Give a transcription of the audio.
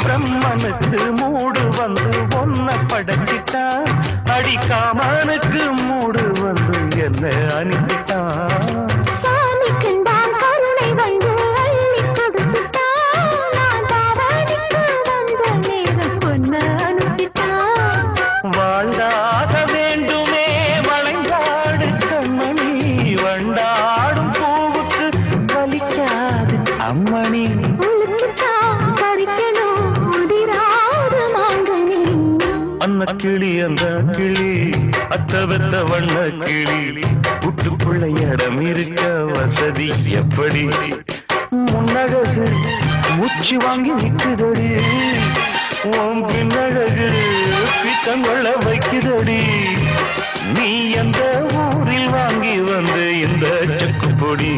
பிரம்மனுக்கு மூடு வந்து ஒன்ன படைச்சிட்டான் அடிக்காமனுக்கு மூடு வந்து என்ன அனுப்பிட்டான் வாழ்ந்தாக வேண்டுமே வளைந்தாடு கண்மணி வண்டாடும் பூவுக்கு வலிக்காது அம்மணி அன்ன கிளி அந்த கிளி அத்தவத்த வண்ண கிளி புட்டுக்குள்ள இடம் இருக்க வசதி எப்படி முன்னழகு மூச்சு வாங்கி நிற்குதடி உன் பின்னழகு பித்தங்கொள்ள வைக்குதடி நீ எந்த ஊரில் வாங்கி வந்து இந்த சக்கு பொடி